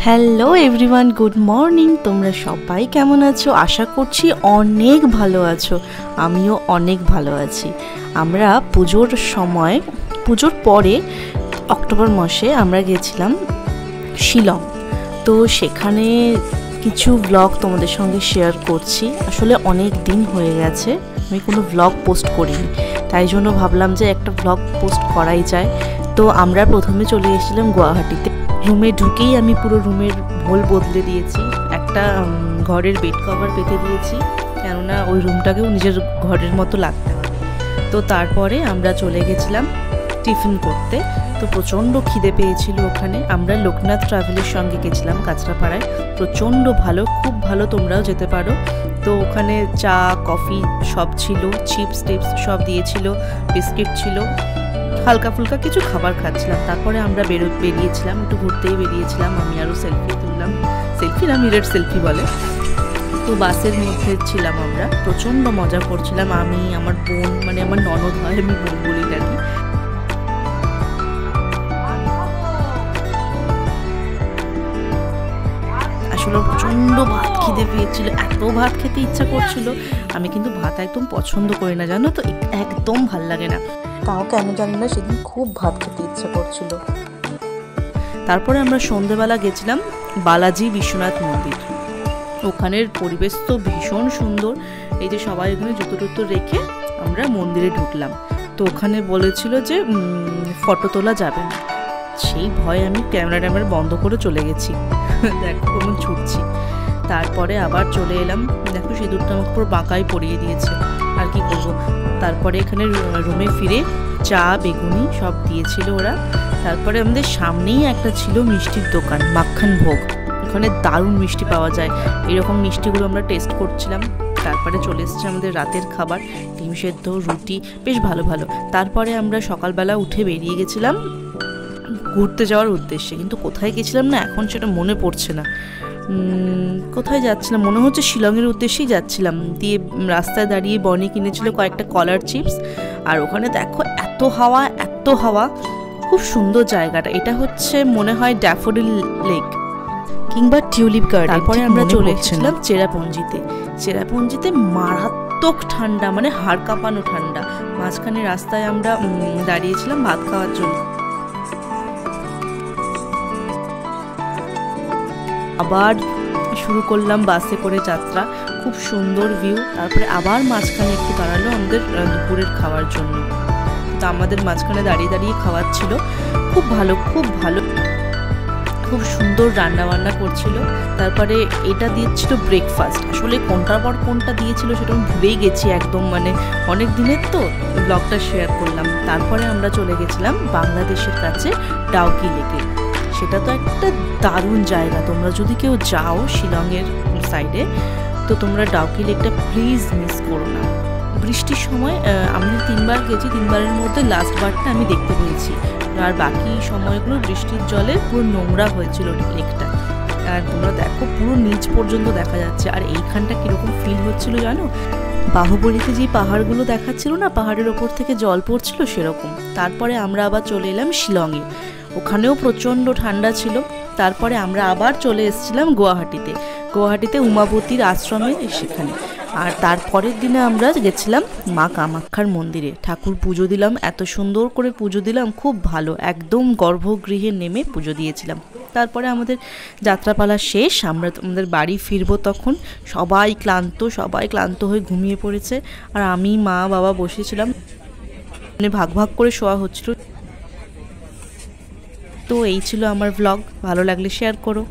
Hello everyone, good morning. তোমরা সবাই কেমন আছো? আশা করছি অনেক ভালো আছো। আমিও অনেক ভালো আছি। আমরা পুজোর পরে অক্টোবর মাসে আমরা গেছিলাম শিলং। তো সেখানে কিছু ব্লগ তোমাদের সঙ্গে শেয়ার করছি। আসলে অনেক দিন হয়ে গেছে আমি কোনো ব্লগ পোস্ট করিনি, তাই জন্য ভাবলাম যে একটা ব্লগ পোস্ট করাই যায়। তো আমরা প্রথমে চলে এসেছিলাম গুয়াহাটিতে। রুমে ঢুকেই আমি পুরো রুমের ভোল বদলে দিয়েছি, একটা ঘরের বেড কভার পেতে দিয়েছি, কেননা ওই রুমটাকেও নিজের ঘরের মতো লাগতে হবে। তো তারপরে আমরা চলে গেছিলাম টিফিন করতে। তো প্রচণ্ড খিদে পেয়েছিল ওখানে। আমরা লোকনাথ ট্রাভেলের সঙ্গে গেছিলাম কাঁচরাপাড়ায়। প্রচণ্ড ভালো, খুব ভালো, তোমরাও যেতে পারো। তো ওখানে চা কফি সব ছিল, চিপস টিপস সব দিয়েছিল, বিস্কিট ছিল, হালকা ফুলকা কিছু খাবার খাচ্ছিলাম। তারপরে আমরা বেরিয়েছিলাম, একটু ঘুরতেই বেরিয়েছিলাম। আমি আরও সেলফি তুললাম, সেলফি না মিরর সেলফি বলে। তো বাসের মধ্যে ছিলাম আমরা, প্রচণ্ড মজা করছিলাম। আমি, আমার বোন, মানে আমার ননদ হয়, আমি বোন বলি নাকি। আসলে প্রচণ্ড ভাত খিদে পেয়েছিল, এত ভাত খেতে ইচ্ছা করছিল। আমি কিন্তু ভাত একদম পছন্দ করি না, জানো তো, একদম ভাল লাগে না। তাও কেন জানি না সেদিন খুব ভাত খেতে ইচ্ছা করছিল। তারপরে আমরা সন্ধেবেলা গেছিলাম বালাজি বিশ্বনাথ মন্দির। ওখানের পরিবেশ তো ভীষণ সুন্দর। এই যে সবাই ওখানে জুতো টুতো রেখে আমরা মন্দিরে ঢুকলাম। তো ওখানে বলেছিল যে ফটো তোলা যাবে না। সেই ভয়ে আমি ক্যামেরা বন্ধ করে চলে গেছি। দেখো কেমন ছুটছি। তারপরে আবার চলে এলাম। দেখো সিঁদুরটা আমাকে পুরো বাঁকাই পরিয়ে দিয়েছে, আর কি করবো। তারপরে এখানে রুমে ফিরে চা বেগুনি সব দিয়েছিল ওরা। তারপরে আমাদের সামনেই একটা ছিল মিষ্টির দোকান, মাখন ভোগ। ওখানে দারুণ মিষ্টি পাওয়া যায়। এরকম মিষ্টিগুলো আমরা টেস্ট করছিলাম। তারপরে চলে এসেছে আমাদের রাতের খাবার, ডিম সেদ্ধ, রুটি, বেশ ভালো ভালো। তারপরে আমরা সকালবেলা উঠে বেরিয়ে গেছিলাম ঘুরতে যাওয়ার উদ্দেশ্যে। কিন্তু কোথায় গেছিলাম না এখন সেটা মনে পড়ছে না। কোথায় যাচ্ছিলাম, মনে হচ্ছে শিলংয়ের উদ্দেশ্যেই যাচ্ছিলাম। দিয়ে রাস্তায় দাঁড়িয়ে বনি কিনেছিল কয়েকটা কলার চিপস। আর ওখানে দেখো এত হাওয়া, খুব সুন্দর জায়গাটা। এটা হচ্ছে মনে হয় ড্যাফোডিল লেক কিংবা টিউলিপ গার্ডেন। তারপরে আমরা চলে এসেছিলাম চেরাপুঞ্জিতে মারাত্মক ঠান্ডা, মানে হাড় কাঁপানো ঠান্ডা। মাঝখানে রাস্তায় আমরা দাঁড়িয়েছিলাম ভাত খাওয়ার জন্য। আবার শুরু করলাম বাসে করে যাত্রা, খুব সুন্দর ভিউ। তারপরে আবার মাঝখানে একটু দাঁড়ালো আমাদের দুপুরের খাওয়ার জন্য। তো আমাদের মাঝখানে দাঁড়িয়ে খাওয়াচ্ছিল। খুব ভালো, খুব সুন্দর রান্না বান্না করছিল। তারপরে এটা দিয়েছিল ব্রেকফাস্ট। আসলে কোনটার পর কোনটা দিয়েছিল সেটা আমি ভুলেই গেছি একদম, মানে অনেক দিনের তো ব্লগটা শেয়ার করলাম। তারপরে আমরা চলে গেছিলাম বাংলাদেশের কাছে ডাউকি লেকে। সেটা তো একটা দারুণ জায়গা। তোমরা যদি কেউ যাও শিলংয়ের সাইডে, তো তোমরা ডাউকি লেকটা প্লিজ মিস করো না। বৃষ্টির সময় আমি 3বার গেছি, 3বারের মধ্যে লাস্ট বারটা আমি দেখতে পেয়েছি। আর বাকি সময়গুলো বৃষ্টির জলে পুরো নোংরা হয়েছিল লেকটা। আর তোমরা দেখো পুরো নিচ পর্যন্ত দেখা যাচ্ছে। আর এইখানটা কীরকম ফিল হচ্ছিল জানো, বাহুবলীতে যে পাহাড়গুলো দেখাচ্ছিল না, পাহাড়ের ওপর থেকে জল পড়ছিল সেরকম। তারপরে আমরা আবার চলে এলাম শিলংয়ে। ওখানেও প্রচণ্ড ঠান্ডা ছিল। তারপরে আমরা আবার চলে এসেছিলাম গুয়াহাটিতে উমাবতীর আশ্রমে, সেখানে। আর তারপরের দিনে আমরা গেছিলাম মা কামাখ্যার মন্দিরে, ঠাকুর পুজো দিলাম। এত সুন্দর করে পুজো দিলাম, খুব ভালো। একদম গর্ভগৃহে নেমে পুজো দিয়েছিলাম। তারপরে আমাদের যাত্রাপালা শেষ, আমরা আমাদের বাড়ি ফিরবো। তখন সবাই ক্লান্ত হয়ে ঘুমিয়ে পড়েছে। আর আমি, মা, বাবা বসেছিলাম, মানে ভাগ করে শোয়া হচ্ছিল। তো এই ছিল আমার ব্লগ। ভালো লাগলে শেয়ার করো।